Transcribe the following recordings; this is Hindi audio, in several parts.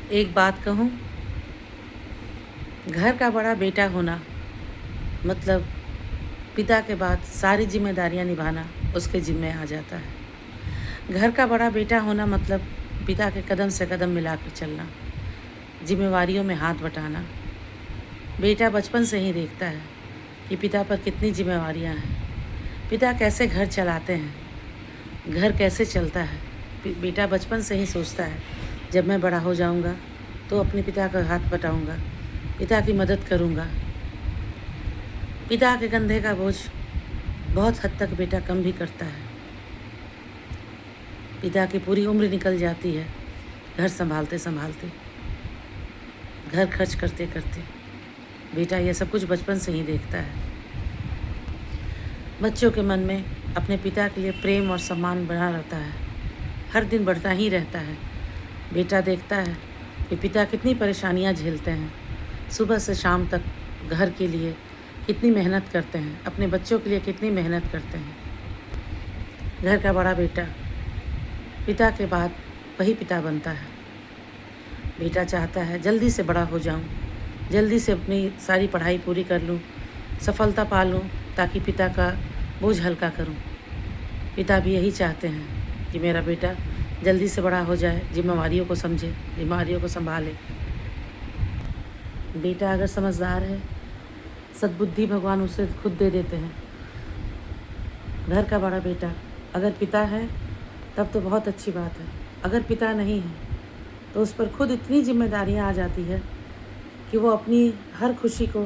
एक बात कहूँ, घर का बड़ा बेटा होना मतलब पिता के बाद सारी जिम्मेदारियां निभाना उसके जिम्मे आ जाता है। घर का बड़ा बेटा होना मतलब पिता के कदम से कदम मिलाकर चलना, जिम्मेवारियों में हाथ बटाना। बेटा बचपन से ही देखता है कि पिता पर कितनी जिम्मेवारियां हैं, पिता कैसे घर चलाते हैं, घर कैसे चलता है। बेटा बचपन से ही सोचता है, जब मैं बड़ा हो जाऊंगा तो अपने पिता का हाथ बटाऊंगा, पिता की मदद करूंगा। पिता के कंधे का बोझ बहुत हद तक बेटा कम भी करता है। पिता की पूरी उम्र निकल जाती है घर संभालते संभालते, घर खर्च करते करते। बेटा यह सब कुछ बचपन से ही देखता है। बच्चों के मन में अपने पिता के लिए प्रेम और सम्मान बना रहता है, हर दिन बढ़ता ही रहता है। बेटा देखता है कि पिता कितनी परेशानियां झेलते हैं, सुबह से शाम तक घर के लिए कितनी मेहनत करते हैं, अपने बच्चों के लिए कितनी मेहनत करते हैं। घर का बड़ा बेटा पिता के बाद वही पिता बनता है। बेटा चाहता है जल्दी से बड़ा हो जाऊं, जल्दी से अपनी सारी पढ़ाई पूरी कर लूं, सफलता पा लूं, ताकि पिता का बोझ हल्का करूं। पिता भी यही चाहते हैं कि मेरा बेटा जल्दी से बड़ा हो जाए, जिम्मेवारियों को समझे, जिम्मेवारियों को संभाले। बेटा अगर समझदार है, सद्बुद्धि भगवान उसे खुद दे देते हैं। घर का बड़ा बेटा अगर पिता है तब तो बहुत अच्छी बात है, अगर पिता नहीं है तो उस पर खुद इतनी जिम्मेदारियां आ जाती है कि वो अपनी हर खुशी को,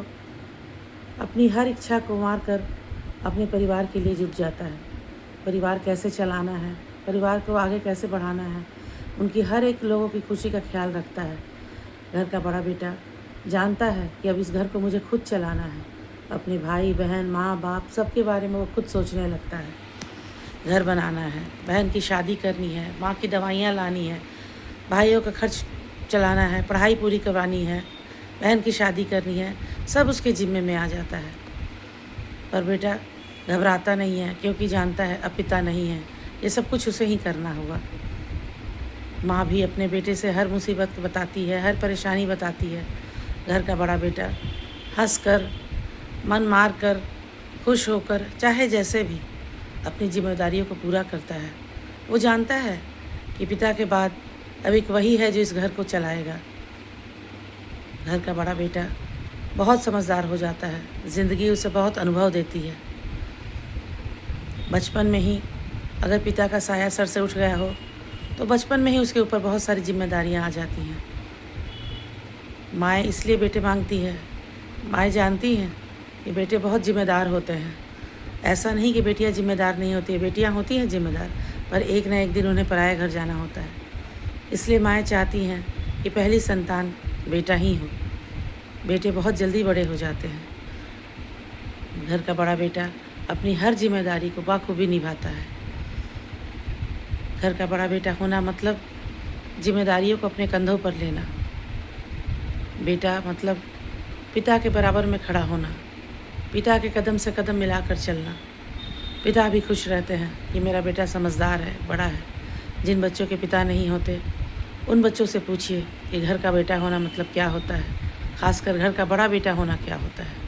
अपनी हर इच्छा को मार कर अपने परिवार के लिए जुट जाता है। परिवार कैसे चलाना है, परिवार को आगे कैसे बढ़ाना है, उनकी हर एक लोगों की खुशी का ख्याल रखता है। घर का बड़ा बेटा जानता है कि अब इस घर को मुझे खुद चलाना है। अपने भाई बहन, माँ बाप सबके बारे में वो खुद सोचने लगता है। घर बनाना है, बहन की शादी करनी है, माँ की दवाइयाँ लानी है, भाइयों का खर्च चलाना है, पढ़ाई पूरी करवानी है, बहन की शादी करनी है, सब उसके जिम्मे में आ जाता है। पर बेटा घबराता नहीं है, क्योंकि जानता है अब पिता नहीं है, ये सब कुछ उसे ही करना होगा। माँ भी अपने बेटे से हर मुसीबत बताती है, हर परेशानी बताती है। घर का बड़ा बेटा हंस कर, मन मार कर, खुश होकर, चाहे जैसे भी अपनी जिम्मेदारियों को पूरा करता है। वो जानता है कि पिता के बाद अब एक वही है जो इस घर को चलाएगा। घर का बड़ा बेटा बहुत समझदार हो जाता है, ज़िंदगी उसे बहुत अनुभव देती है। बचपन में ही अगर पिता का साया सर से उठ गया हो तो बचपन में ही उसके ऊपर बहुत सारी जिम्मेदारियां आ जाती हैं। माएँ इसलिए बेटे मांगती है, माएँ जानती हैं कि बेटे बहुत जिम्मेदार होते हैं। ऐसा नहीं कि बेटियां जिम्मेदार नहीं होती है, बेटियां होती हैं जिम्मेदार, पर एक ना एक दिन उन्हें पराया घर जाना होता है। इसलिए माएँ चाहती हैं कि पहली संतान बेटा ही हो। बेटे बहुत जल्दी बड़े हो जाते हैं। घर का बड़ा बेटा अपनी हर जिम्मेदारी को बाखूबी निभाता है। घर का बड़ा बेटा होना मतलब जिम्मेदारियों को अपने कंधों पर लेना। बेटा मतलब पिता के बराबर में खड़ा होना, पिता के कदम से कदम मिलाकर चलना। पिता भी खुश रहते हैं कि मेरा बेटा समझदार है, बड़ा है। जिन बच्चों के पिता नहीं होते उन बच्चों से पूछिए कि घर का बेटा होना मतलब क्या होता है, खासकर घर का बड़ा बेटा होना क्या होता है।